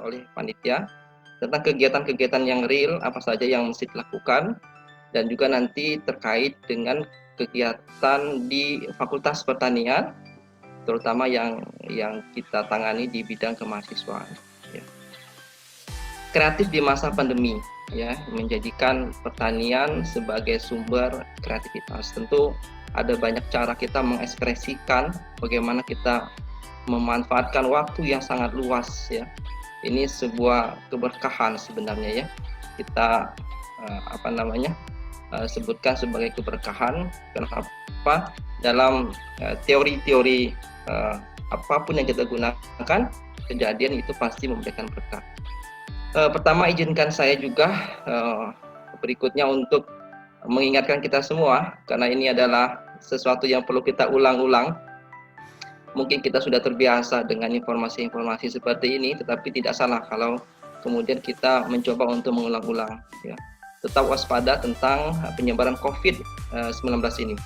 oleh panitia tentang kegiatan-kegiatan yang real apa saja yang mesti dilakukan, dan juga nanti terkait dengan kegiatan di Fakultas Pertanian, terutama yang kita tangani di bidang kemahasiswaan. Ya. Kreatif di masa pandemi, ya, menjadikan pertanian sebagai sumber kreativitas. Tentu ada banyak cara kita mengekspresikan bagaimana kita memanfaatkan waktu yang sangat luas, ya. Ini sebuah keberkahan sebenarnya, ya. Kita sebutkan sebagai keberkahan. Kenapa? Dalam teori-teori apapun yang kita gunakan, kejadian itu pasti memberikan berkah. Pertama, izinkan saya juga berikutnya untuk mengingatkan kita semua, karena ini adalah sesuatu yang perlu kita ulang-ulang. Mungkin kita sudah terbiasa dengan informasi-informasi seperti ini, tetapi tidak salah kalau kemudian kita mencoba untuk mengulang-ulang. Ya. Tetap waspada tentang penyebaran COVID-19 ini.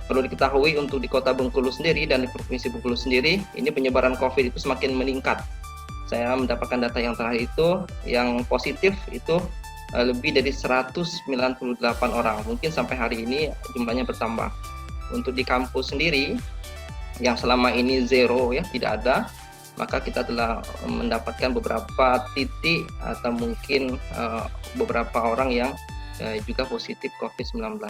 Perlu diketahui untuk di Kota Bengkulu sendiri dan di Provinsi Bengkulu sendiri, ini penyebaran COVID itu semakin meningkat. Saya mendapatkan data yang terakhir itu, yang positif itu lebih dari 198 orang. Mungkin sampai hari ini jumlahnya bertambah. Untuk di kampus sendiri, yang selama ini zero, ya, tidak ada, maka kita telah mendapatkan beberapa titik atau mungkin beberapa orang yang juga positif COVID-19.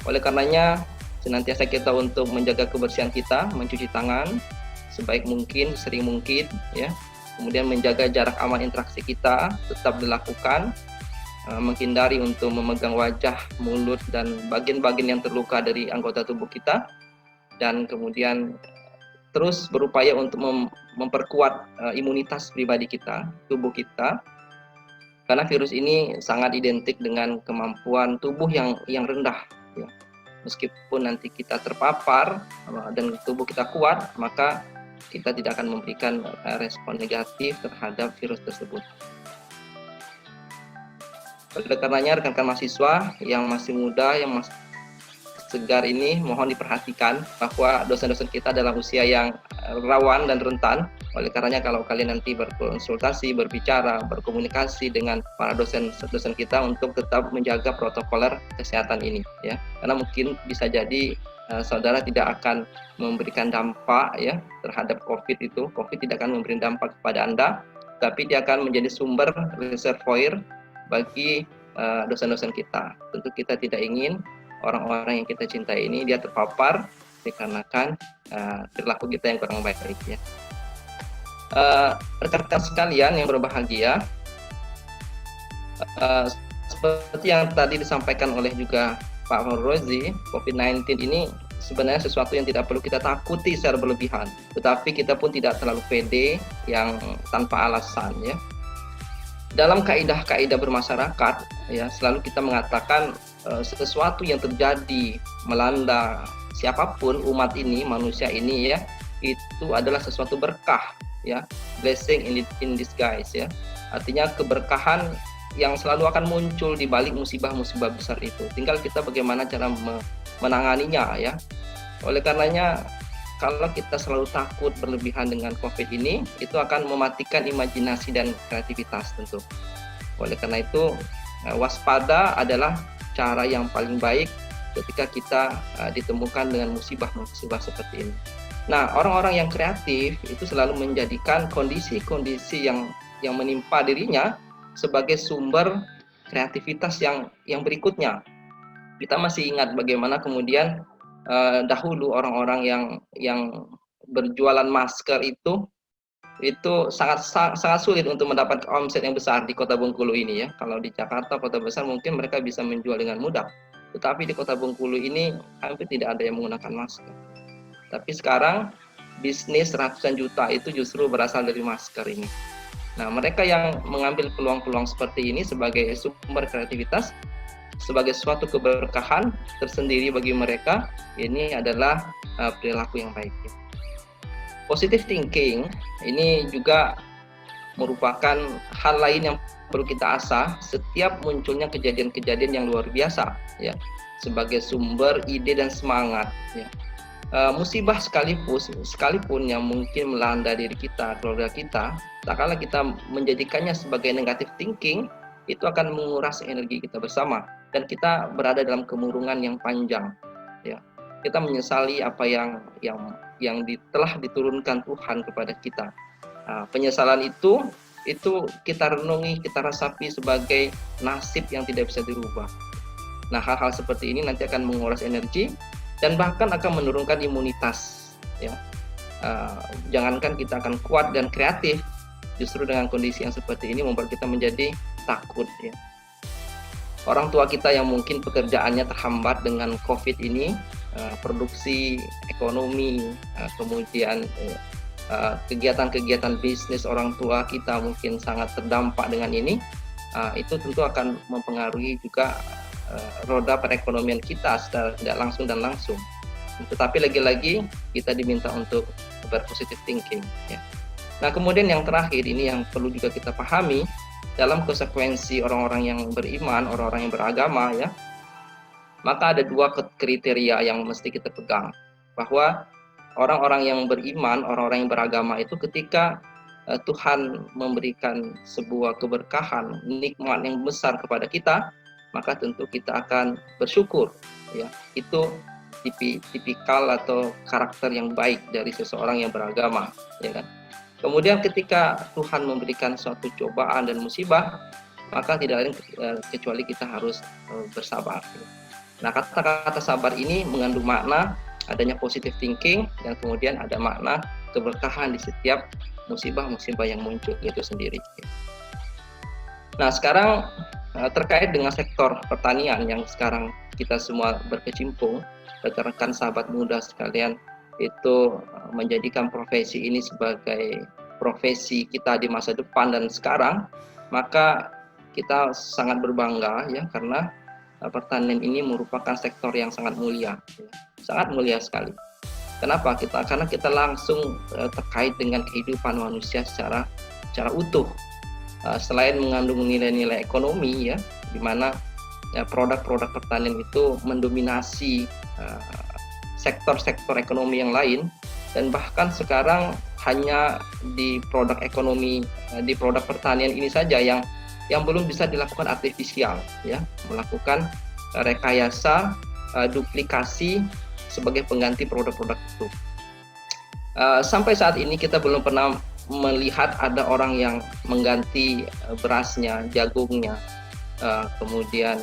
Oleh karenanya, senantiasa kita untuk menjaga kebersihan kita, mencuci tangan sebaik mungkin, sering mungkin, ya. Kemudian menjaga jarak aman interaksi kita tetap dilakukan, menghindari untuk memegang wajah, mulut, dan bagian-bagian yang terluka dari anggota tubuh kita, dan kemudian terus berupaya untuk memperkuat imunitas pribadi kita, tubuh kita, karena virus ini sangat identik dengan kemampuan tubuh yang rendah. Ya. Meskipun nanti kita terpapar dan tubuh kita kuat, maka kita tidak akan memberikan respon negatif terhadap virus tersebut. Oleh karenanya, rekan-rekan mahasiswa yang masih muda, yang masih segar ini, mohon diperhatikan bahwa dosen-dosen kita dalam usia yang rawan dan rentan. Oleh karenanya, kalau kalian nanti berkonsultasi, berbicara, berkomunikasi dengan para dosen kita untuk tetap menjaga protokoler kesehatan ini, ya. Karena mungkin bisa jadi saudara tidak akan memberikan dampak, ya, terhadap COVID itu. COVID tidak akan memberikan dampak kepada Anda, tapi dia akan menjadi sumber reservoir bagi dosen-dosen kita. Tentu kita tidak ingin orang-orang yang kita cintai ini dia terpapar dikarenakan perilaku kita yang kurang baik, ya. Rekan-rekan sekalian yang berbahagia, seperti yang tadi disampaikan oleh juga Pak Faurozi, COVID-19 ini sebenarnya sesuatu yang tidak perlu kita takuti secara berlebihan, tetapi kita pun tidak terlalu pede yang tanpa alasan, ya. Dalam kaidah-kaidah bermasyarakat, ya, selalu kita mengatakan sesuatu yang terjadi melanda siapapun umat ini, manusia ini, ya, itu adalah sesuatu berkah, ya, blessing in disguise, ya. Artinya keberkahan yang selalu akan muncul di balik musibah-musibah besar itu. Tinggal kita bagaimana cara menanganinya, ya. Oleh karenanya, kalau kita selalu takut berlebihan dengan COVID ini, itu akan mematikan imajinasi dan kreativitas tentu. Oleh karena itu, waspada adalah cara yang paling baik ketika kita ditemukan dengan musibah-musibah seperti ini. Nah, orang-orang yang kreatif itu selalu menjadikan kondisi-kondisi yang menimpa dirinya sebagai sumber kreativitas yang berikutnya. Kita masih ingat bagaimana kemudian dahulu orang-orang yang berjualan masker itu sangat sulit untuk mendapat omset yang besar di Kota Bengkulu ini, ya. Kalau di Jakarta, kota besar, mungkin mereka bisa menjual dengan mudah, tetapi di Kota Bengkulu ini hampir tidak ada yang menggunakan masker. Tapi sekarang bisnis ratusan juta itu justru berasal dari masker ini. Nah, mereka yang mengambil peluang-peluang seperti ini sebagai sumber kreativitas, sebagai suatu keberkahan tersendiri bagi mereka, ini adalah perilaku yang baik. Positive thinking ini juga merupakan hal lain yang perlu kita asah setiap munculnya kejadian-kejadian yang luar biasa, ya, sebagai sumber ide dan semangat, ya. musibah sekalipun yang mungkin melanda diri kita, keluarga kita, tak kala kita menjadikannya sebagai negative thinking, itu akan menguras energi kita bersama dan kita berada dalam kemurungan yang panjang. Ya, kita menyesali apa yang telah diturunkan Tuhan kepada kita. Penyesalan itu kita renungi, kita rasapi sebagai nasib yang tidak bisa dirubah. Nah, hal-hal seperti ini nanti akan menguras energi dan bahkan akan menurunkan imunitas. Ya, jangankan kita akan kuat dan kreatif, justru dengan kondisi yang seperti ini membuat kita menjadi takut. Ya. Orang tua kita yang mungkin pekerjaannya terhambat dengan COVID ini, produksi ekonomi, kemudian kegiatan-kegiatan bisnis orang tua kita mungkin sangat terdampak dengan ini, itu tentu akan mempengaruhi juga roda perekonomian kita secara tidak langsung dan langsung. Tetapi lagi-lagi kita diminta untuk berpositive thinking. Ya. Nah, kemudian yang terakhir ini yang perlu juga kita pahami dalam konsekuensi orang-orang yang beriman, orang-orang yang beragama, ya, maka ada dua kriteria yang mesti kita pegang, bahwa orang-orang yang beriman, orang-orang yang beragama itu ketika Tuhan memberikan sebuah keberkahan, nikmat yang besar kepada kita, maka tentu kita akan bersyukur. Ya, itu tipikal atau karakter yang baik dari seseorang yang beragama, ya kan. Kemudian ketika Tuhan memberikan suatu cobaan dan musibah, maka tidak lain kecuali kita harus bersabar. Nah, kata-kata sabar ini mengandung makna adanya positive thinking dan kemudian ada makna keberkahan di setiap musibah-musibah yang muncul itu sendiri. Nah, sekarang terkait dengan sektor pertanian yang sekarang kita semua berkecimpung, rekan-rekan sahabat muda sekalian, itu menjadikan profesi ini sebagai profesi kita di masa depan dan sekarang, maka kita sangat berbangga ya, karena pertanian ini merupakan sektor yang sangat mulia, sangat mulia sekali. Kenapa? Karena kita langsung terkait dengan kehidupan manusia secara utuh. Selain mengandung nilai-nilai ekonomi ya, di mana produk-produk pertanian itu mendominasi sektor-sektor ekonomi yang lain, dan bahkan sekarang hanya di produk ekonomi, di produk pertanian ini saja yang belum bisa dilakukan artifisial, ya, melakukan rekayasa, duplikasi sebagai pengganti produk-produk itu. Sampai saat ini kita belum pernah melihat ada orang yang mengganti berasnya, jagungnya, kemudian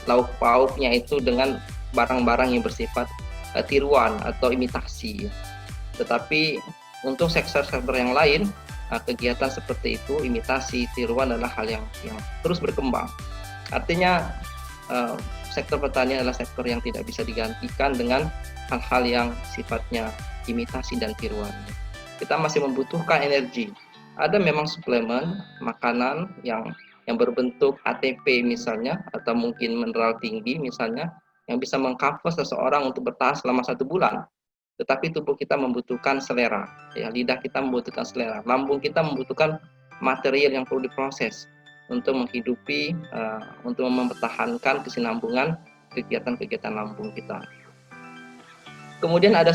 lauk pauknya itu dengan barang-barang yang bersifat tiruan atau imitasi. Tetapi untuk sektor-sektor yang lain, kegiatan seperti itu, imitasi, tiruan adalah hal yang terus berkembang. Artinya sektor pertanian adalah sektor yang tidak bisa digantikan dengan hal-hal yang sifatnya imitasi dan tiruan. Kita masih membutuhkan energi. Ada memang suplemen makanan yang berbentuk ATP misalnya, atau mungkin mineral tinggi misalnya, yang bisa mengcover seseorang untuk bertahan selama 1 bulan. Tetapi tubuh kita membutuhkan selera, ya, lidah kita membutuhkan selera, lambung kita membutuhkan material yang perlu diproses untuk menghidupi, untuk mempertahankan kesinambungan kegiatan-kegiatan lambung kita. Kemudian ada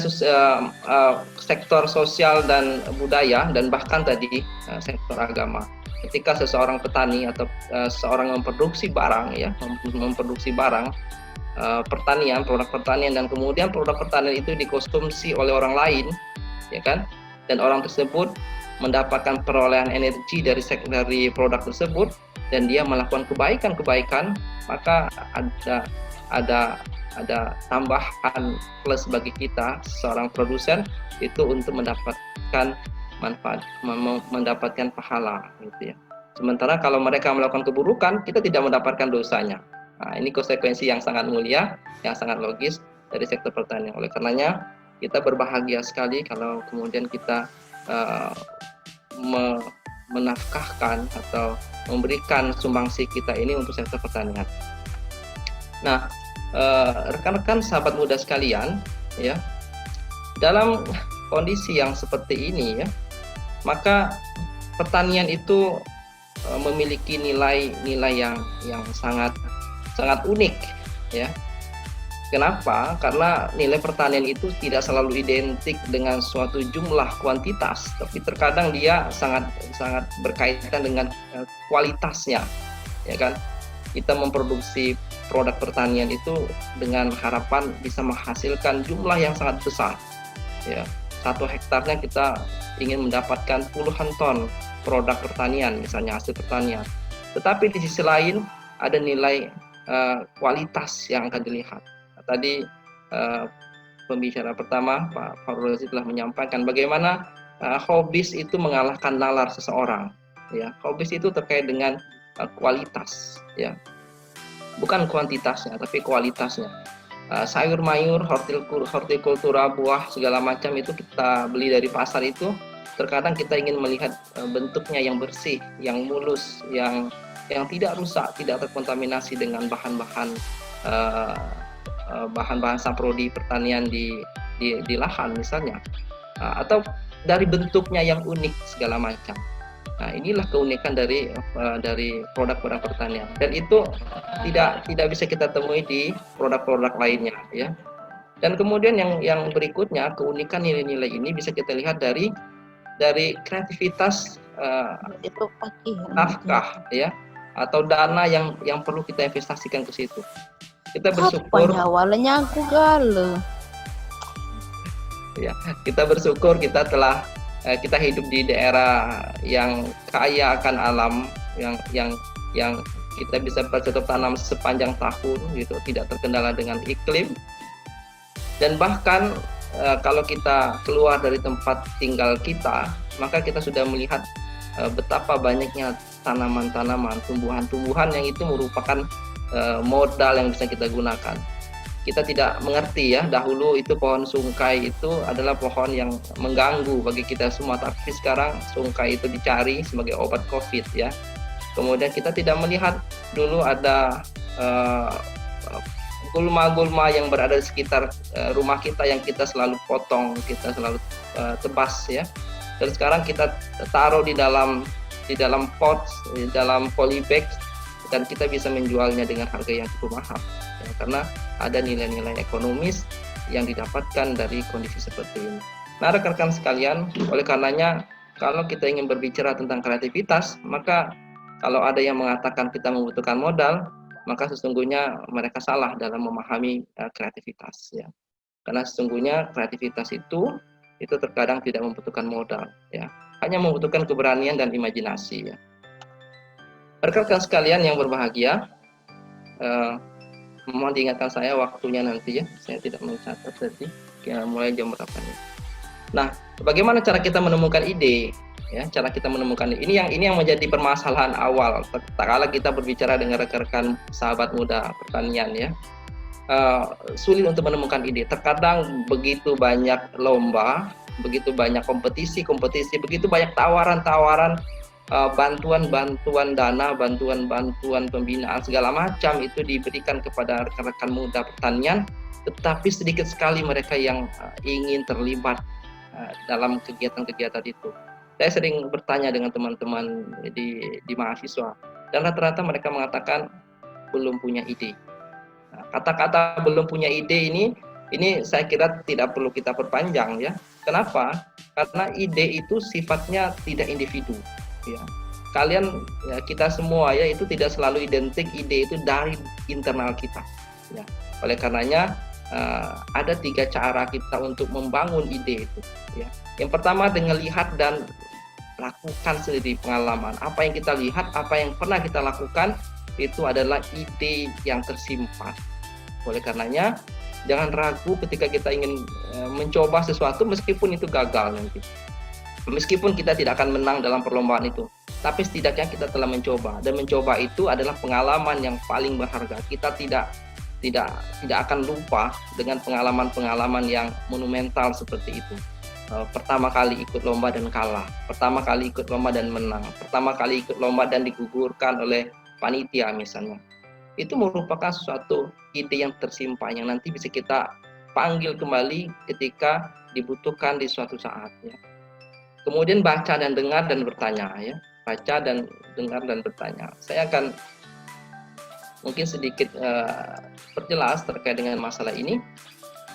sektor sosial dan budaya, dan bahkan tadi sektor agama. Ketika seseorang petani atau seorang memproduksi barang, ya, memproduksi barang pertanian, produk pertanian, dan kemudian produk pertanian itu dikonsumsi oleh orang lain, ya kan, dan orang tersebut mendapatkan perolehan energi dari produk tersebut, dan dia melakukan kebaikan, maka ada tambahan plus bagi kita seorang produsen itu untuk mendapatkan manfaat, mendapatkan pahala, gitu ya. Sementara kalau mereka melakukan keburukan, kita tidak mendapatkan dosanya. Nah, ini konsekuensi yang sangat mulia, yang sangat logis dari sektor pertanian. Oleh karenanya, kita berbahagia sekali kalau kemudian kita menafkahkan atau memberikan sumbangsi kita ini untuk sektor pertanian. Nah, rekan-rekan sahabat muda sekalian, ya, dalam kondisi yang seperti ini, ya, maka pertanian itu memiliki nilai-nilai yang sangat unik, ya. Kenapa? Karena nilai pertanian itu tidak selalu identik dengan suatu jumlah kuantitas, tapi terkadang dia sangat sangat berkaitan dengan kualitasnya, ya kan? Kita memproduksi produk pertanian itu dengan harapan bisa menghasilkan jumlah yang sangat besar, ya. 1 hektarnya kita ingin mendapatkan puluhan ton produk pertanian, misalnya hasil pertanian. Tetapi di sisi lain ada nilai kualitas yang akan dilihat. Tadi pembicara pertama Pak Farul telah menyampaikan bagaimana hobis itu mengalahkan nalar seseorang. Ya, hobis itu terkait dengan kualitas, ya, bukan kuantitasnya, tapi kualitasnya. Sayur mayur, hortikultura, buah segala macam itu kita beli dari pasar itu. Terkadang kita ingin melihat bentuknya yang bersih, yang mulus, yang tidak rusak, tidak terkontaminasi dengan bahan-bahan saprodi pertanian di lahan misalnya, atau dari bentuknya yang unik segala macam. Nah, inilah keunikan dari produk-produk pertanian, dan itu tidak bisa kita temui di produk-produk lainnya, ya. Dan kemudian yang berikutnya, keunikan nilai-nilai ini bisa kita lihat dari kreativitas nafkah, ya, atau dana yang perlu kita investasikan ke situ. Kita bersyukur awalnya aku galau. Ya, kita bersyukur kita telah kita hidup di daerah yang kaya akan alam, yang kita bisa bercocok tanam sepanjang tahun gitu, tidak terkendala dengan iklim. Dan bahkan kalau kita keluar dari tempat tinggal kita, maka kita sudah melihat betapa banyaknya tanaman-tanaman, tumbuhan-tumbuhan yang itu merupakan modal yang bisa kita gunakan. Kita tidak mengerti, ya, dahulu itu pohon sungkai itu adalah pohon yang mengganggu bagi kita semua, tapi sekarang sungkai itu dicari sebagai obat COVID, ya. Kemudian kita tidak melihat dulu ada gulma-gulma yang berada di sekitar rumah kita yang kita selalu potong, kita selalu tebas, ya. Dan sekarang kita taruh di dalam pot, di dalam polybag, dan kita bisa menjualnya dengan harga yang cukup mahal, ya, karena ada nilai-nilai ekonomis yang didapatkan dari kondisi seperti ini. Nah, rekan-rekan sekalian, oleh karenanya kalau kita ingin berbicara tentang kreativitas, maka kalau ada yang mengatakan kita membutuhkan modal, maka sesungguhnya mereka salah dalam memahami kreativitas, ya. Karena sesungguhnya kreativitas itu terkadang tidak membutuhkan modal, ya, hanya membutuhkan keberanian dan imajinasi, ya. Rekan-rekan sekalian yang berbahagia, mohon diingatkan saya waktunya nanti, ya, saya tidak mencatat tadi mulai jam berapa nih. Nah, bagaimana cara kita menemukan ide, ya, cara kita menemukan ini yang menjadi permasalahan awal tatkala kita berbicara dengan rekan-rekan sahabat muda pertanian, ya. Sulit untuk menemukan ide. Terkadang begitu banyak lomba, begitu banyak kompetisi, begitu banyak tawaran-tawaran bantuan dana, bantuan pembinaan segala macam itu diberikan kepada rekan-rekan muda pertanian, tetapi sedikit sekali mereka yang ingin terlibat dalam kegiatan-kegiatan itu. Saya sering bertanya dengan teman-teman di mahasiswa, dan rata-rata mereka mengatakan belum punya ide. Nah, kata-kata belum punya ide ini saya kira tidak perlu kita perpanjang, ya. Kenapa? Karena ide itu sifatnya tidak individu, ya. Kalian, ya, kita semua, ya, itu tidak selalu identik ide itu dari internal kita, ya. Oleh karenanya ada 3 cara kita untuk membangun ide itu, ya. Yang pertama dengan lihat dan lakukan sendiri pengalaman. Apa yang kita lihat, apa yang pernah kita lakukan itu adalah ide yang tersimpan. Oleh karenanya jangan ragu ketika kita ingin mencoba sesuatu meskipun itu gagal nanti. Meskipun kita tidak akan menang dalam perlombaan itu, tapi setidaknya kita telah mencoba, dan mencoba itu adalah pengalaman yang paling berharga. Kita tidak akan lupa dengan pengalaman-pengalaman yang monumental seperti itu. Pertama kali ikut lomba dan kalah, pertama kali ikut lomba dan menang, pertama kali ikut lomba dan digugurkan oleh panitia misalnya. Itu merupakan suatu ide yang tersimpan yang nanti bisa kita panggil kembali ketika dibutuhkan di suatu saat, ya. Kemudian baca dan dengar dan bertanya, ya. Baca dan dengar dan bertanya. Saya akan mungkin sedikit perjelas terkait dengan masalah ini.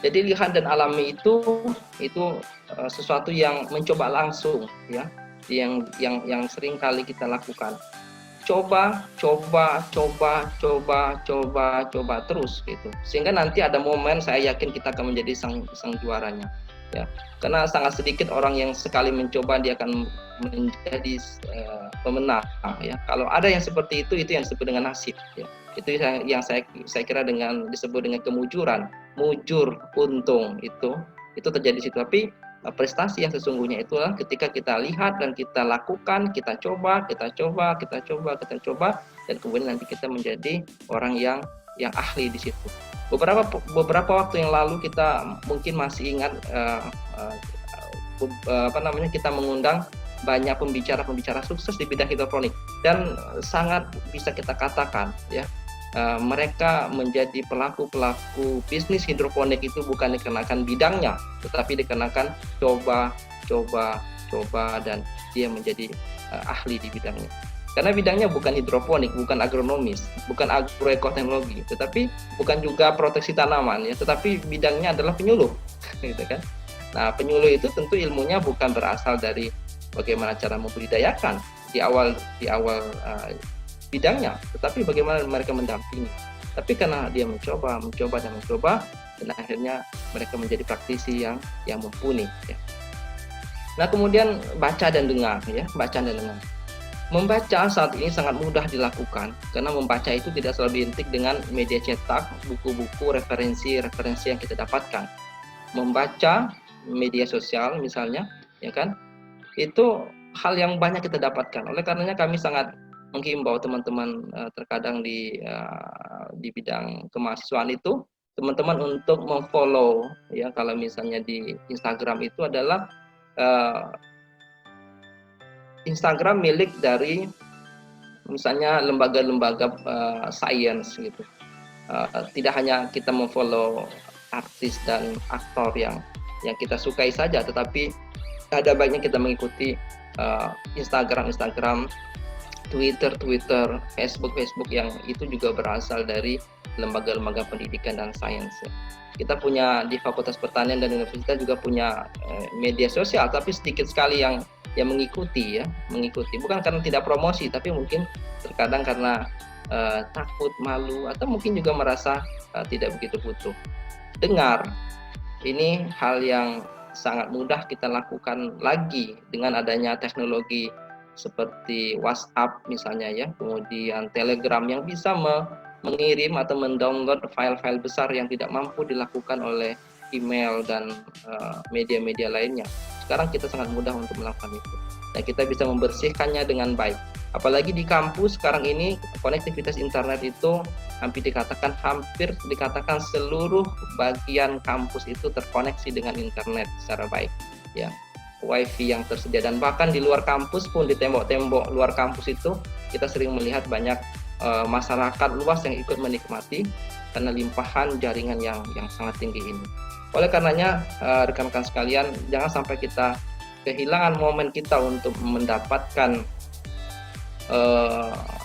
Jadi lihat dan alami itu sesuatu yang mencoba langsung ya, yang sering kali kita lakukan. Coba terus gitu. Sehingga nanti ada momen saya yakin kita akan menjadi sang juaranya. Ya. Karena sangat sedikit orang yang sekali mencoba dia akan menjadi pemenang ya. Kalau ada yang seperti itu yang disebut dengan nasib ya. Itu yang saya kira disebut dengan kemujuran, mujur untung itu terjadi di situ. Tapi prestasi yang sesungguhnya itulah ketika kita lihat dan kita lakukan, kita coba, dan kemudian nanti kita menjadi orang yang ahli di situ. Beberapa waktu yang lalu kita mungkin masih ingat kita mengundang banyak pembicara sukses di bidang hidroponik, dan sangat bisa kita katakan ya, mereka menjadi pelaku bisnis hidroponik itu bukan dikenakan bidangnya, tetapi dikenakan coba dan dia menjadi ahli di bidangnya. Karena bidangnya bukan hidroponik, bukan agronomis, bukan agroekoteknologi, tetapi bukan juga proteksi tanaman ya, tetapi bidangnya adalah penyuluh, gitu kan. Nah, penyuluh itu tentu ilmunya bukan berasal dari bagaimana cara membudidayakan di awal bidangnya, tetapi bagaimana mereka mendampingi. Tapi karena dia mencoba, dan akhirnya mereka menjadi praktisi yang mumpuni. Ya. Nah, kemudian baca dan dengar. Membaca saat ini sangat mudah dilakukan, karena membaca itu tidak selalu identik dengan media cetak, buku-buku, referensi yang kita dapatkan. Membaca media sosial misalnya, ya kan, itu hal yang banyak kita dapatkan. Oleh karenanya kami sangat menghimbau teman-teman terkadang di bidang kemahasiswaan itu, teman-teman untuk memfollow ya, kalau misalnya di Instagram itu adalah Instagram milik dari misalnya lembaga-lembaga sains gitu. Tidak hanya kita memfollow artis dan aktor yang kita sukai saja, tetapi ada baiknya kita mengikuti Instagram, Twitter, Facebook yang itu juga berasal dari lembaga-lembaga pendidikan dan sains. Kita punya di Fakultas Pertanian dan Universitas juga punya media sosial, tapi sedikit sekali yang mengikuti. Bukan karena tidak promosi, tapi mungkin terkadang karena takut, malu, atau mungkin juga merasa tidak begitu butuh. Dengar, ini hal yang sangat mudah kita lakukan lagi dengan adanya teknologi seperti WhatsApp misalnya ya, kemudian Telegram yang bisa mengirim atau mendownload file-file besar yang tidak mampu dilakukan oleh email dan media-media lainnya. Sekarang kita sangat mudah untuk melakukan itu, dan kita bisa membersihkannya dengan baik. Apalagi di kampus sekarang ini konektivitas internet itu hampir dikatakan seluruh bagian kampus itu terkoneksi dengan internet secara baik ya. Wifi yang tersedia, dan bahkan di luar kampus pun, di tembok-tembok luar kampus itu kita sering melihat banyak masyarakat luas yang ikut menikmati karena limpahan jaringan yang sangat tinggi ini. Oleh karenanya rekan-rekan sekalian, jangan sampai kita kehilangan momen kita untuk mendapatkan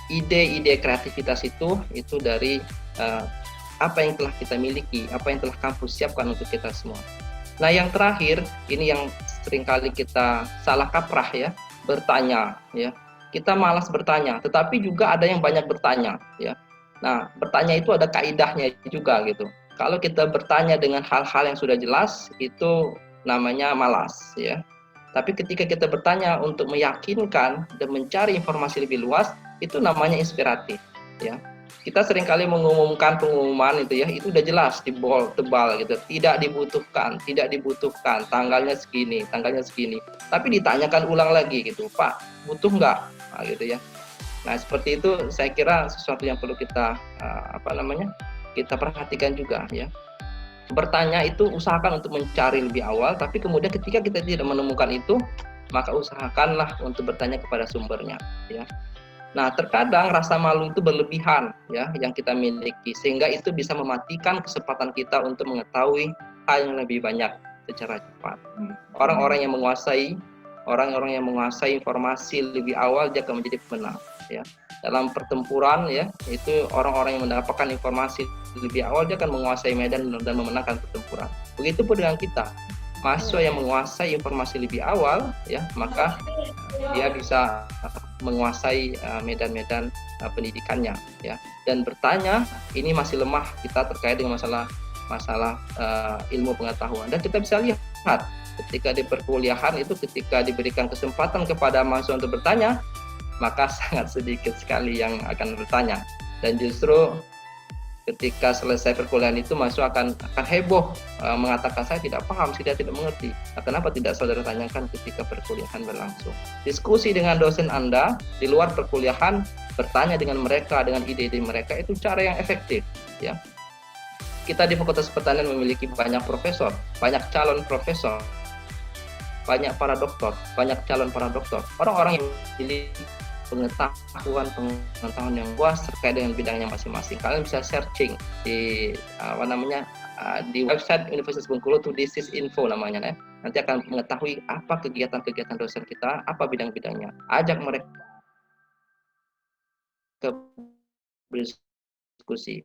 ide-ide kreativitas itu dari apa yang telah kita miliki, apa yang telah kampus siapkan untuk kita semua. Nah, yang terakhir ini yang seringkali kita salah kaprah ya, bertanya ya. Kita malas bertanya, tetapi juga ada yang banyak bertanya ya. Nah, bertanya itu ada kaidahnya juga gitu. Kalau kita bertanya dengan hal-hal yang sudah jelas, itu namanya malas ya. Tapi ketika kita bertanya untuk meyakinkan dan mencari informasi lebih luas, itu namanya inspiratif ya. Kita seringkali mengumumkan pengumuman itu ya, itu udah jelas di bold tebal gitu, tidak dibutuhkan, tanggalnya segini, tapi ditanyakan ulang lagi gitu, Pak, butuh nggak? Nah, gitu ya. Nah, seperti itu saya kira sesuatu yang perlu kita kita perhatikan juga ya. Bertanya itu usahakan untuk mencari lebih awal, tapi kemudian ketika kita tidak menemukan itu, maka usahakanlah untuk bertanya kepada sumbernya ya. Nah, terkadang rasa malu itu berlebihan ya yang kita miliki, sehingga itu bisa mematikan kesempatan kita untuk mengetahui hal yang lebih banyak secara cepat. Orang-orang yang menguasai informasi lebih awal dia akan menjadi pemenang. ya. Dalam pertempuran ya, itu orang-orang yang mendapatkan informasi lebih awal dia akan menguasai medan dan memenangkan pertempuran. Begitupun dengan kita, mahasiswa yang menguasai informasi lebih awal ya, maka dia bisa menguasai medan-medan pendidikannya ya. Dan bertanya ini masih lemah kita terkait dengan masalah ilmu pengetahuan. Dan kita bisa lihat ketika di perkuliahan itu, ketika diberikan kesempatan kepada mahasiswa untuk bertanya, maka sangat sedikit sekali yang akan bertanya. Dan justru ketika selesai perkuliahan itu mahasiswa akan heboh mengatakan saya tidak paham, saya tidak mengerti. Nah, kenapa tidak saudara tanyakan ketika perkuliahan berlangsung? Diskusi dengan dosen Anda di luar perkuliahan, bertanya dengan mereka, dengan ide-ide mereka, itu cara yang efektif ya. Kita di Fakultas Pertanian memiliki banyak profesor, banyak calon profesor, banyak para doktor, banyak calon para doktor, orang-orang yang memiliki pengetahuan yang luas terkait dengan bidangnya masing-masing. Kalian bisa searching di di website Universitas Bengkulu tuh This is Info namanya ya. Nanti akan mengetahui apa kegiatan-kegiatan dosen kita, apa bidang-bidangnya. Ajak mereka berdiskusi.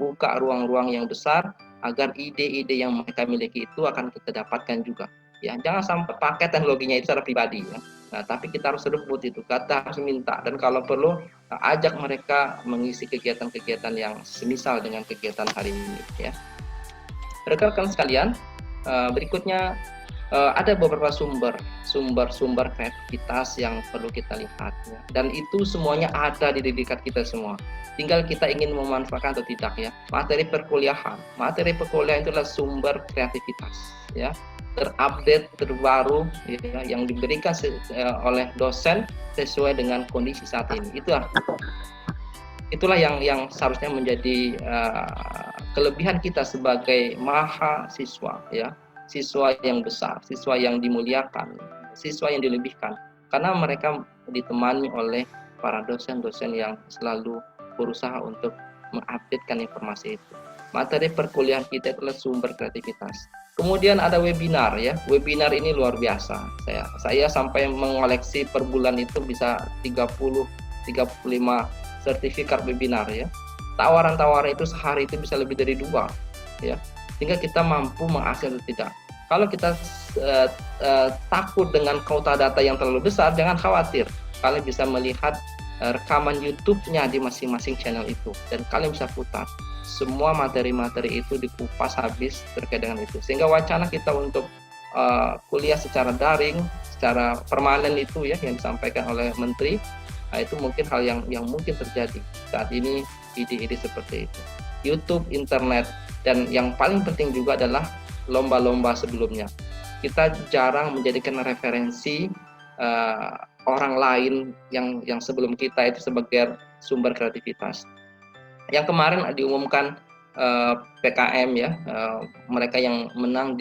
Buka ruang-ruang yang besar agar ide-ide yang mereka miliki itu akan kita dapatkan juga. Ya, jangan sampai pakai teknologinya itu secara pribadi ya. Nah, tapi kita harus rebut itu, kita harus minta, dan kalau perlu ajak mereka mengisi kegiatan-kegiatan yang semisal dengan kegiatan hari ini ya. Rekan-rekan sekalian, berikutnya ada beberapa sumber kreativitas yang perlu kita lihat ya. Dan itu semuanya ada di dekat kita semua. Tinggal kita ingin memanfaatkan atau tidak ya. Materi perkuliahan itu adalah sumber kreativitas ya. Terupdate, terbaru ya, yang diberikan oleh dosen sesuai dengan kondisi saat ini. Itulah yang seharusnya menjadi kelebihan kita sebagai mahasiswa ya. Siswa yang besar, siswa yang dimuliakan, siswa yang dilebihkan, karena mereka ditemani oleh para dosen-dosen yang selalu berusaha untuk mengupdatekan informasi itu. Materi perkuliahan kita adalah sumber kreativitas. Kemudian ada webinar ya. Webinar ini luar biasa. Saya sampai mengoleksi per bulan itu bisa 30-35 sertifikat webinar ya. Tawaran-tawaran itu sehari itu bisa lebih dari 2 ya. Sehingga kita mampu mengakses atau tidak. Kalau kita takut dengan kuota data yang terlalu besar, jangan khawatir. Kalian bisa melihat rekaman YouTube-nya di masing-masing channel itu, dan kalian bisa putar. Semua materi-materi itu dikupas habis terkait dengan itu. Sehingga wacana kita untuk kuliah secara daring, secara permanen itu ya, yang disampaikan oleh Menteri, nah, itu mungkin hal yang mungkin terjadi. Saat ini ide-ide seperti itu. YouTube, internet, dan yang paling penting juga adalah lomba-lomba sebelumnya. Kita jarang menjadikan referensi orang lain yang sebelum kita itu sebagai sumber kreativitas. Yang kemarin diumumkan PKM ya, mereka yang menang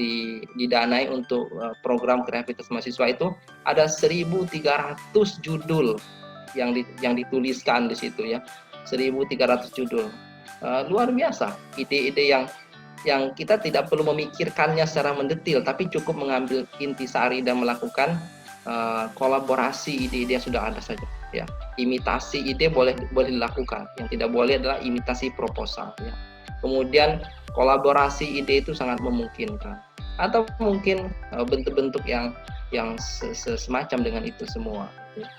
didanai untuk program kreativitas mahasiswa itu ada 1.300 judul yang dituliskan di situ ya, 1.300 judul. Luar biasa, ide-ide yang kita tidak perlu memikirkannya secara mendetil, tapi cukup mengambil intisari dan melakukan kolaborasi ide-ide yang sudah ada saja ya. Imitasi ide boleh dilakukan, yang tidak boleh adalah imitasi proposal ya. Kemudian kolaborasi ide itu sangat memungkinkan, atau mungkin bentuk-bentuk yang semacam dengan itu semua ya.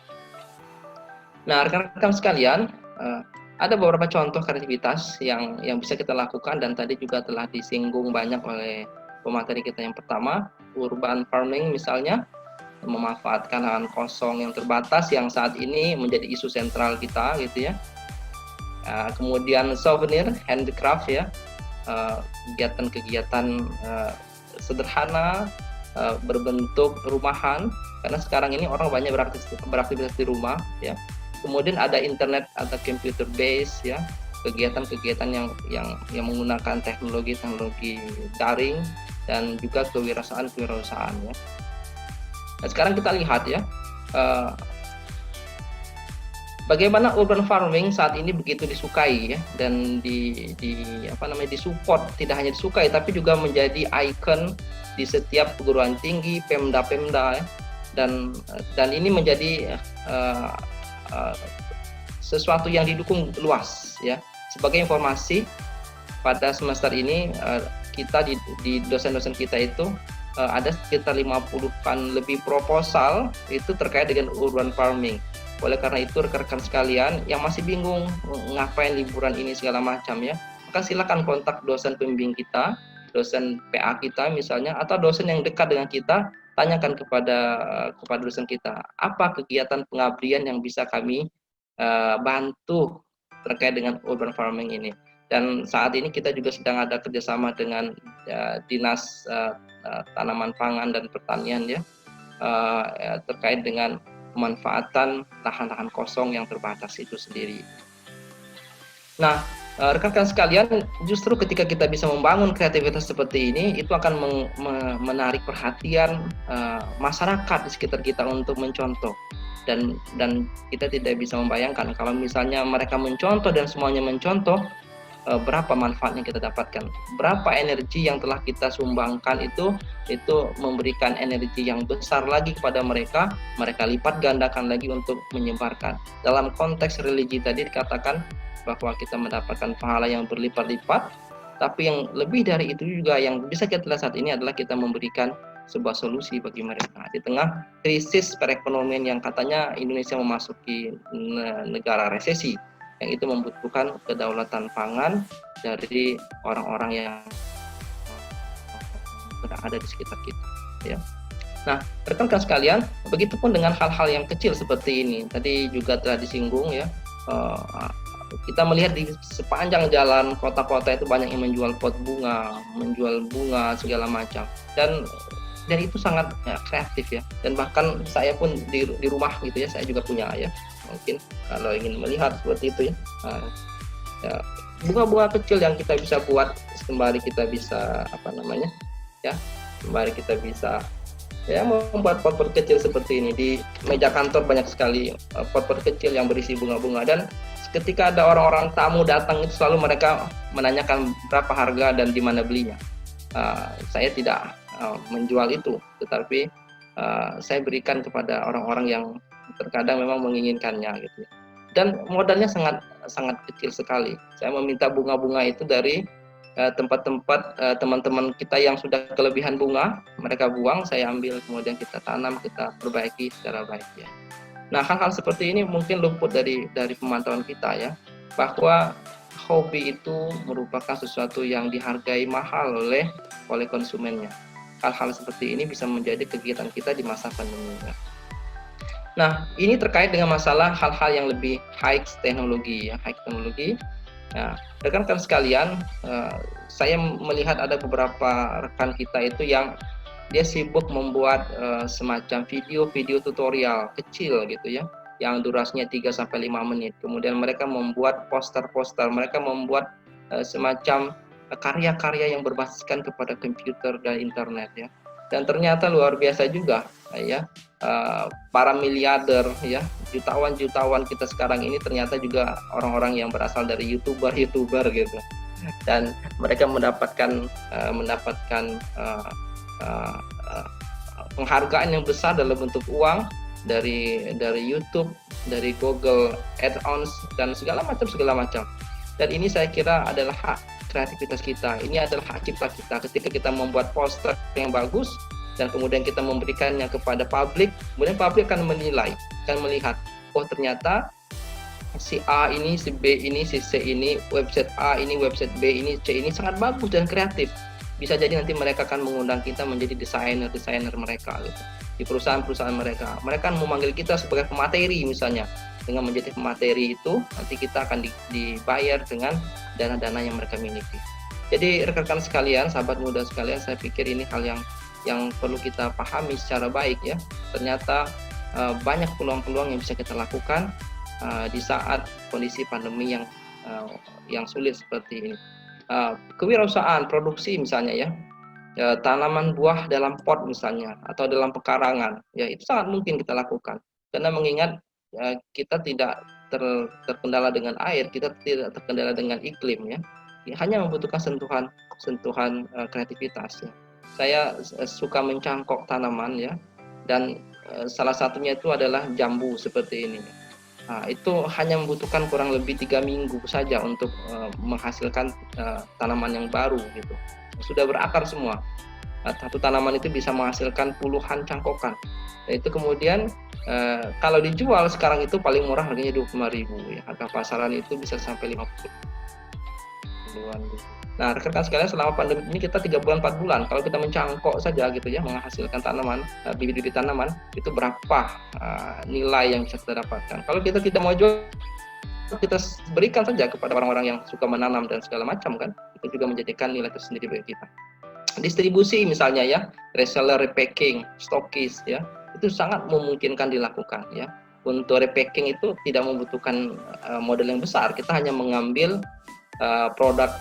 Nah, rekan-rekan sekalian, ada beberapa contoh kreativitas yang bisa kita lakukan, dan tadi juga telah disinggung banyak oleh pemateri kita. Yang pertama, urban farming misalnya, memanfaatkan lahan kosong yang terbatas yang saat ini menjadi isu sentral kita gitu ya. Kemudian souvenir, handicraft ya, kegiatan-kegiatan sederhana berbentuk rumahan, karena sekarang ini orang banyak beraktivitas di rumah ya. Kemudian ada internet atau computer base ya, kegiatan-kegiatan yang menggunakan teknologi daring, dan juga kewirausahaan ya. Nah, sekarang kita lihat ya, bagaimana urban farming saat ini begitu disukai ya, dan disupport, tidak hanya disukai tapi juga menjadi ikon di setiap perguruan tinggi, pemda ya, dan ini menjadi sesuatu yang didukung luas ya. Sebagai informasi, pada semester ini kita di dosen-dosen kita itu ada sekitar 50-an lebih proposal itu terkait dengan urban farming. Oleh karena itu rekan-rekan sekalian yang masih bingung ngapain liburan ini segala macam ya, maka silakan kontak dosen pembimbing kita, dosen PA kita misalnya, atau dosen yang dekat dengan kita, tanyakan kepada dosen kita, apa kegiatan pengabdian yang bisa kami bantu terkait dengan urban farming ini. Dan saat ini kita juga sedang ada kerjasama dengan Dinas Tanaman Pangan dan Pertanian ya, terkait dengan pemanfaatan lahan-lahan kosong yang terbatas itu sendiri. Nah, rekan-rekan sekalian, justru ketika kita bisa membangun kreativitas seperti ini, itu akan menarik perhatian masyarakat di sekitar kita untuk mencontoh. Dan kita tidak bisa membayangkan kalau misalnya mereka mencontoh dan semuanya mencontoh, berapa manfaatnya kita dapatkan, berapa energi yang telah kita sumbangkan itu memberikan energi yang besar lagi kepada mereka lipat gandakan lagi untuk menyebarkan. Dalam konteks religi tadi dikatakan bahwa kita mendapatkan pahala yang berlipat-lipat, tapi yang lebih dari itu juga yang bisa kita lihat saat ini adalah kita memberikan sebuah solusi bagi mereka di tengah krisis perekonomian yang katanya Indonesia memasuki negara resesi, yang itu membutuhkan kedaulatan pangan dari orang-orang yang berada di sekitar kita ya. Nah, rekan-rekan sekalian, begitupun dengan hal-hal yang kecil seperti ini. Tadi juga telah disinggung ya, kita melihat di sepanjang jalan kota-kota itu banyak yang menjual pot bunga, menjual bunga segala macam, dan itu sangat kreatif ya. Dan bahkan saya pun di rumah gitu ya, saya juga punya ya, mungkin kalau ingin melihat seperti itu ya, bunga-bunga kecil yang kita bisa buat sembari kita bisa sembari kita bisa ya membuat pot-pot kecil seperti ini. Di meja kantor banyak sekali pot-pot kecil yang berisi bunga-bunga, dan ketika ada orang-orang tamu datang itu selalu mereka menanyakan berapa harga dan di mana belinya. Saya tidak menjual itu, tetapi saya berikan kepada orang-orang yang terkadang memang menginginkannya gitu. Dan modalnya sangat kecil sekali. Saya meminta bunga-bunga itu dari tempat-tempat teman-teman kita yang sudah kelebihan bunga, mereka buang, saya ambil, kemudian kita tanam, kita perbaiki secara baik ya. Nah, hal-hal seperti ini mungkin luput dari pemantauan kita ya, bahwa hobi itu merupakan sesuatu yang dihargai mahal oleh konsumennya. Hal-hal seperti ini bisa menjadi kegiatan kita di masa pandemi. Nah, ini terkait dengan masalah hal-hal yang lebih high teknologi ya, high teknologi. Nah, rekan-rekan sekalian, saya melihat ada beberapa rekan kita itu yang dia sibuk membuat semacam video tutorial kecil gitu ya, yang durasinya 3-5 menit. Kemudian mereka membuat poster-poster, mereka membuat semacam karya-karya yang berbasiskan kepada komputer dan internet ya. Dan ternyata luar biasa juga ya, para miliarder ya, jutawan kita sekarang ini ternyata juga orang-orang yang berasal dari youtuber gitu, dan mereka mendapatkan penghargaan yang besar dalam bentuk uang dari YouTube, dari Google Ads dan segala macam. Dan ini saya kira adalah hak kreativitas kita. Ini adalah hak cipta kita. Ketika kita membuat poster yang bagus dan kemudian kita memberikannya kepada publik, kemudian publik akan menilai, akan melihat, oh ternyata si A ini, si B ini, si C ini, website A ini, website B ini, C ini sangat bagus dan kreatif. Bisa jadi nanti mereka akan mengundang kita menjadi desainer mereka gitu, di perusahaan-perusahaan mereka. Mereka akan memanggil kita sebagai pemateri misalnya. Dengan menjadi pemateri itu nanti kita akan dibayar dengan dana-dana yang mereka miliki. Jadi rekan-rekan sekalian, sahabat muda sekalian, saya pikir ini hal yang perlu kita pahami secara baik ya. Ternyata banyak peluang-peluang yang bisa kita lakukan di saat kondisi pandemi yang sulit seperti ini. Kewirausahaan produksi misalnya ya, tanaman buah dalam pot misalnya atau dalam pekarangan ya, itu sangat mungkin kita lakukan karena mengingat kita tidak terkendala dengan air, kita tidak terkendala dengan iklim ya, hanya membutuhkan sentuhan kreativitas ya. Saya suka mencangkok tanaman ya, dan salah satunya itu adalah jambu seperti ini. Nah, itu hanya membutuhkan kurang lebih 3 minggu saja untuk menghasilkan tanaman yang baru gitu. Sudah berakar semua. Satu tanaman itu bisa menghasilkan puluhan cangkokan. Nah, itu kemudian kalau dijual sekarang itu paling murah harganya 25.000 ya. Harga pasaran itu bisa sampai 50-an. Nah, rekan-rekan sekalian, selama pandemi ini kita 3 bulan 4 bulan kalau kita mencangkok saja gitu ya, menghasilkan tanaman, bibit-bibit tanaman, itu berapa nilai yang bisa kita dapatkan. Kalau kita tidak mau jual, kita berikan saja kepada orang-orang yang suka menanam dan segala macam kan. Itu juga menjadikan nilai tersendiri bagi kita. Distribusi misalnya ya, reseller, repacking, stokis ya, itu sangat memungkinkan dilakukan ya. Untuk repacking itu tidak membutuhkan modal yang besar, kita hanya mengambil produk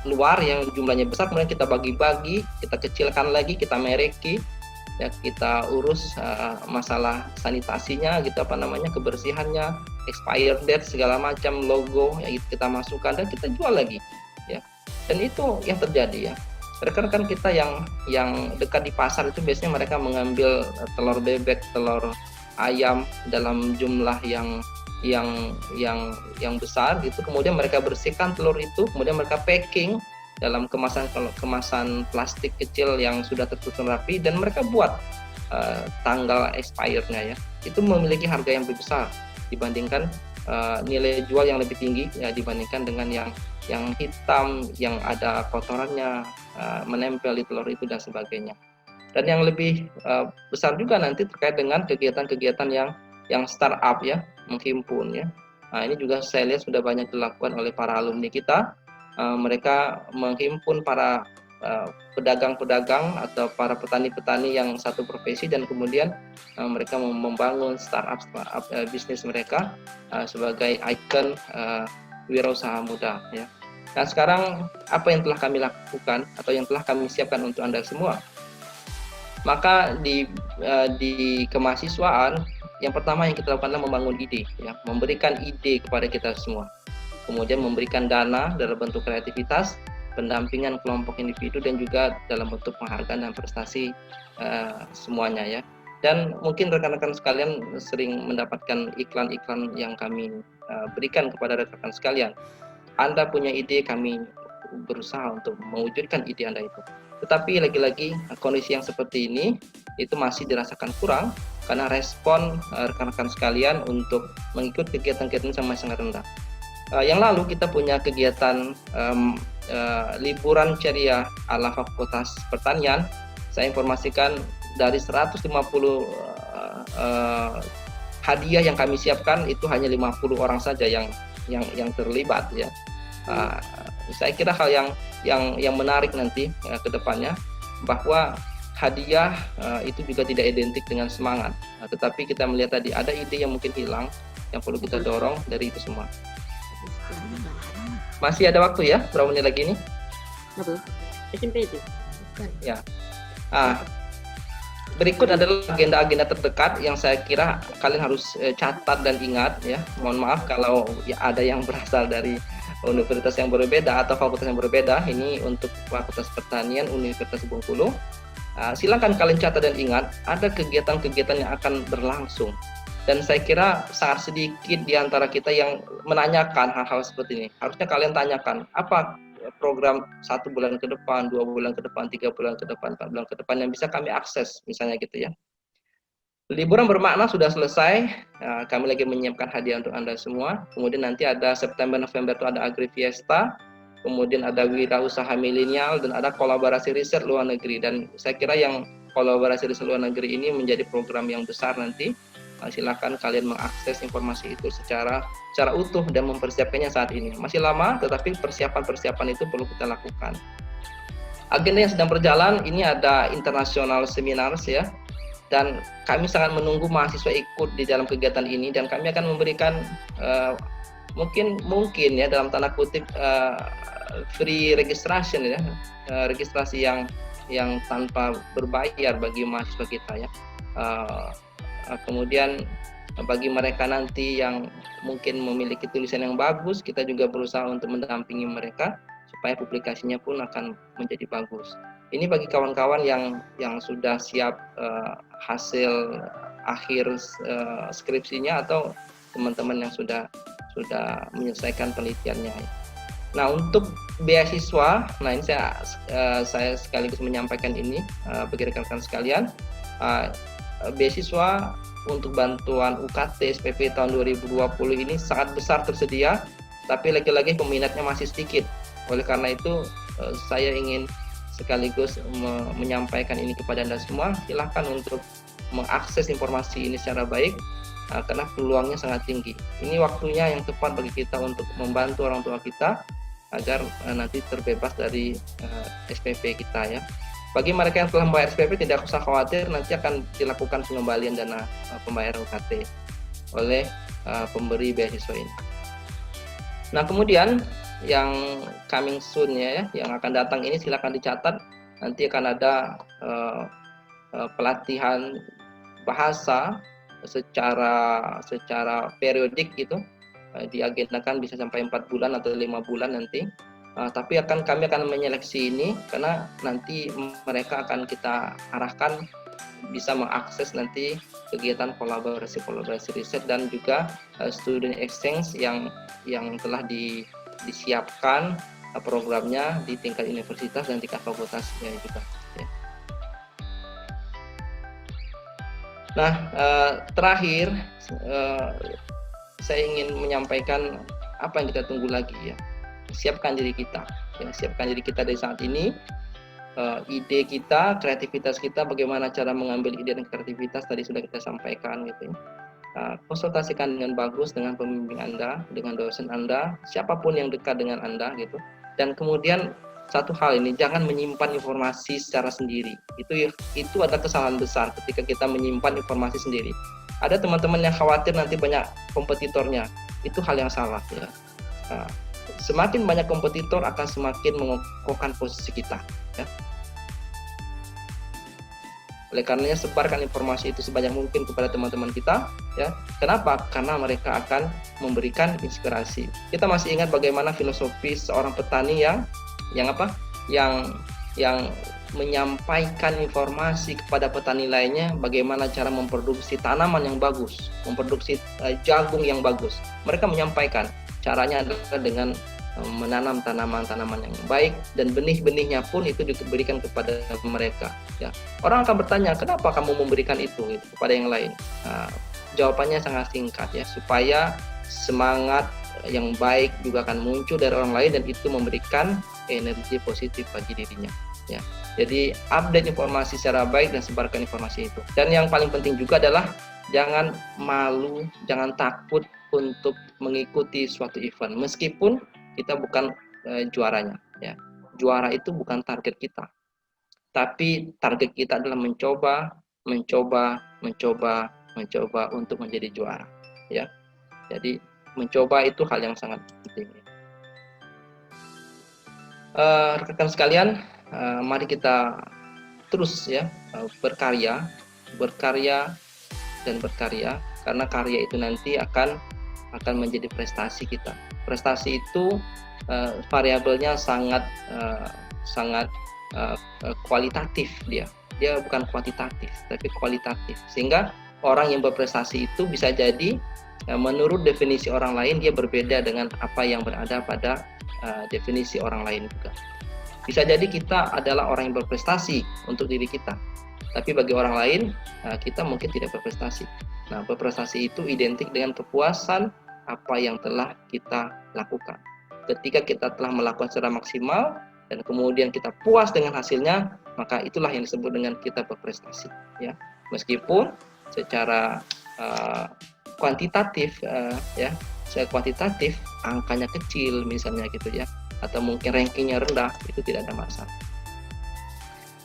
luar yang jumlahnya besar, kemudian kita bagi-bagi, kita kecilkan lagi, kita mereki ya, kita urus masalah sanitasinya gitu, kebersihannya, expired date segala macam, logo ya, kita masukkan dan kita jual lagi ya. Dan itu yang terjadi ya. Rekan-rekan kita yang dekat di pasar itu biasanya mereka mengambil telur bebek, telur ayam dalam jumlah yang besar gitu, kemudian mereka bersihkan telur itu, kemudian mereka packing dalam kemasan plastik kecil yang sudah tersusun rapi, dan mereka buat tanggal expirednya ya. Itu memiliki harga yang lebih besar dibandingkan nilai jual yang lebih tinggi ya, dibandingkan dengan yang hitam yang ada kotorannya menempel di telur itu dan sebagainya. Dan yang lebih besar juga nanti terkait dengan kegiatan-kegiatan yang startup ya, menghimpun ya. Nah, ini juga saya lihat sudah banyak dilakukan oleh para alumni kita. Mereka menghimpun para pedagang-pedagang atau para petani-petani yang satu profesi, dan kemudian mereka membangun startup bisnis mereka sebagai ikon wirausaha muda ya. Nah, sekarang apa yang telah kami lakukan atau yang telah kami siapkan untuk Anda semua? Maka di kemahasiswaan, yang pertama yang kita lakukan adalah membangun ide ya, memberikan ide kepada kita semua. Kemudian memberikan dana dalam bentuk kreativitas, pendampingan kelompok individu, dan juga dalam bentuk penghargaan dan prestasi semuanya ya. Dan mungkin rekan-rekan sekalian sering mendapatkan iklan-iklan yang kami berikan kepada rekan-rekan sekalian. Anda punya ide, kami berusaha untuk mewujudkan ide Anda itu. Tetapi lagi-lagi kondisi yang seperti ini itu masih dirasakan kurang karena respon rekan-rekan sekalian untuk mengikuti kegiatan-kegiatan sangat rendah. Yang lalu kita punya kegiatan liburan ceria ala Fakultas Pertanian. Saya informasikan dari 150 hadiah yang kami siapkan, itu hanya 50 orang saja yang terlibat ya. Saya kira hal yang menarik nanti ke depannya, bahwa hadiah itu juga tidak identik dengan semangat, tetapi kita melihat tadi ada ide yang mungkin hilang, yang perlu kita dorong dari itu semua. Masih ada waktu ya, berapa menit lagi nih? SMP itu. Ya. Berikut adalah agenda-agenda terdekat yang saya kira kalian harus catat dan ingat ya. Mohon maaf kalau ada yang berasal dari universitas yang berbeda atau fakultas yang berbeda. Ini untuk Fakultas Pertanian Universitas Bengkulu. Silakan kalian catat dan ingat, ada kegiatan-kegiatan yang akan berlangsung. Dan saya kira sangat sedikit di antara kita yang menanyakan hal-hal seperti ini. Harusnya kalian tanyakan, apa program 1 bulan ke depan, 2 bulan ke depan, 3 bulan ke depan, 4 bulan ke depan yang bisa kami akses, misalnya gitu ya. Liburan bermakna sudah selesai, kami lagi menyiapkan hadiah untuk Anda semua. Kemudian nanti ada September, November itu ada Agri Fiesta, kemudian ada wirausaha milenial, dan ada kolaborasi riset luar negeri. Dan saya kira yang kolaborasi riset luar negeri ini menjadi program yang besar nanti. Silakan kalian mengakses informasi itu secara utuh dan mempersiapkannya saat ini. Masih lama, tetapi persiapan itu perlu kita lakukan. Agenda yang sedang berjalan ini ada international seminars ya, dan kami sangat menunggu mahasiswa ikut di dalam kegiatan ini, dan kami akan memberikan mungkin ya dalam tanda kutip free registration ya, registrasi yang tanpa berbayar bagi mahasiswa kita ya. Kemudian bagi mereka nanti yang mungkin memiliki tulisan yang bagus, kita juga berusaha untuk mendampingi mereka supaya publikasinya pun akan menjadi bagus. Ini bagi kawan-kawan yang sudah siap hasil akhir skripsinya atau teman-teman yang sudah menyelesaikan penelitiannya. Nah, untuk beasiswa, nah ini saya sekaligus menyampaikan ini bagi rekan-rekan sekalian. Beasiswa untuk bantuan UKT SPP tahun 2020 ini sangat besar tersedia, tapi lagi-lagi peminatnya masih sedikit. Oleh karena itu saya ingin sekaligus menyampaikan ini kepada Anda semua. Silahkan untuk mengakses informasi ini secara baik, karena peluangnya sangat tinggi. Ini waktunya yang tepat bagi kita untuk membantu orang tua kita agar nanti terbebas dari SPP kita ya. Bagi mereka yang telah membayar SPP tidak usah khawatir, nanti akan dilakukan pengembalian dana pembayaran UKT oleh pemberi beasiswa ini. Nah, kemudian yang coming soon ya, yang akan datang ini silakan dicatat. Nanti akan ada pelatihan bahasa secara periodik gitu, diagendakan bisa sampai 4 bulan atau 5 bulan nanti. Tapi kami akan menyeleksi ini karena nanti mereka akan kita arahkan bisa mengakses nanti kegiatan kolaborasi riset dan juga student exchange yang telah disiapkan programnya di tingkat universitas dan tingkat fakultas ya juga. Ya. Nah, terakhir saya ingin menyampaikan apa yang kita tunggu lagi ya. Siapkan diri kita dari saat ini. Ide kita, kreativitas kita, bagaimana cara mengambil ide dan kreativitas tadi sudah kita sampaikan gitu ya. Konsultasikan dengan bagus dengan pembimbing Anda, dengan dosen Anda, siapapun yang dekat dengan Anda gitu. Dan kemudian satu hal ini, jangan menyimpan informasi secara sendiri. Itu ada kesalahan besar ketika kita menyimpan informasi sendiri. Ada teman-teman yang khawatir nanti banyak kompetitornya. Itu hal yang salah ya. Semakin banyak kompetitor akan semakin mengokohkan posisi kita ya. Oleh karenanya sebarkan informasi itu sebanyak mungkin kepada teman-teman kita ya. Kenapa? Karena mereka akan memberikan inspirasi. Kita masih ingat bagaimana filosofi seorang petani yang menyampaikan informasi kepada petani lainnya bagaimana cara memproduksi tanaman yang bagus, memproduksi jagung yang bagus. Mereka menyampaikan caranya adalah dengan menanam tanaman-tanaman yang baik dan benih-benihnya pun itu diberikan kepada mereka ya. Orang akan bertanya, kenapa kamu memberikan itu gitu, kepada yang lain? Jawabannya sangat singkat ya, supaya semangat yang baik juga akan muncul dari orang lain dan itu memberikan energi positif bagi dirinya ya. Jadi update informasi secara baik dan sebarkan informasi itu. Dan yang paling penting juga adalah jangan malu, jangan takut untuk mengikuti suatu event meskipun kita bukan juaranya ya. Juara itu bukan target kita, tapi target kita adalah mencoba untuk menjadi juara ya. Jadi mencoba itu hal yang sangat penting. Rekan sekalian, mari kita terus ya berkarya karena karya itu nanti akan menjadi prestasi kita. Prestasi itu variabelnya sangat kualitatif dia bukan kuantitatif tapi kualitatif, sehingga orang yang berprestasi itu bisa jadi menurut definisi orang lain dia berbeda dengan apa yang berada pada definisi orang lain juga. Bisa jadi kita adalah orang yang berprestasi untuk diri kita, tapi bagi orang lain kita mungkin tidak berprestasi. Nah, berprestasi itu identik dengan kepuasan apa yang telah kita lakukan. Ketika kita telah melakukan secara maksimal dan kemudian kita puas dengan hasilnya, maka itulah yang disebut dengan kita berprestasi ya. Meskipun secara kuantitatif secara kuantitatif angkanya kecil misalnya gitu ya, atau mungkin rankingnya rendah, itu tidak ada masalah.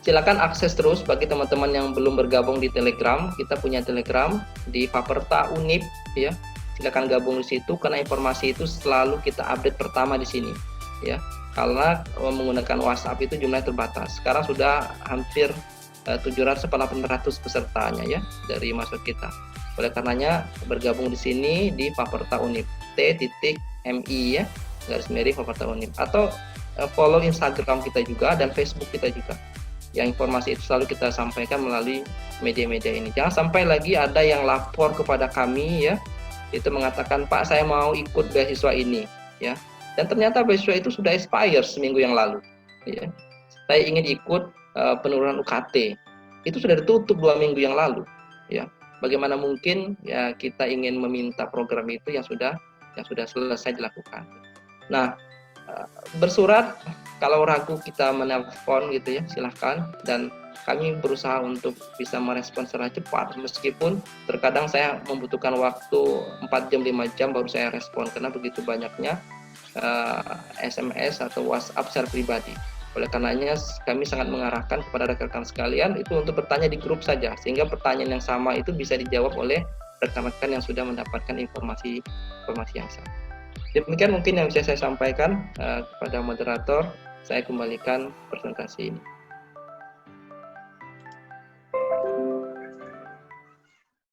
Silakan akses terus bagi teman-teman yang belum bergabung di Telegram. Kita punya Telegram di Faperta Unip ya. Silakan gabung di situ karena informasi itu selalu kita update pertama di sini ya. Karena menggunakan WhatsApp itu jumlahnya terbatas. Sekarang sudah hampir 700-800 pesertanya ya dari masuk kita. Oleh karenanya bergabung di sini di Faperta Unip, t.mi ya, _ Faperta Unip, atau follow Instagram kita juga dan Facebook kita juga. Yang informasi itu selalu kita sampaikan melalui media-media ini. Jangan sampai lagi ada yang lapor kepada kami ya, itu mengatakan, Pak saya mau ikut beasiswa ini, ya. Dan ternyata beasiswa itu sudah expire seminggu yang lalu, ya. Saya ingin ikut penurunan UKT, itu sudah ditutup 2 minggu yang lalu, ya. Bagaimana mungkin ya kita ingin meminta program itu yang sudah selesai dilakukan. Nah, bersurat, kalau ragu kita menelpon gitu ya, silahkan, dan kami berusaha untuk bisa merespon secara cepat, meskipun terkadang saya membutuhkan waktu 4 jam 5 jam baru saya respon karena begitu banyaknya SMS atau WhatsApp secara pribadi. Oleh karenanya kami sangat mengarahkan kepada rekan-rekan sekalian itu untuk bertanya di grup saja, sehingga pertanyaan yang sama itu bisa dijawab oleh rekan-rekan yang sudah mendapatkan informasi yang sama. Demikian mungkin yang bisa saya sampaikan kepada moderator. Saya kembalikan presentasi ini.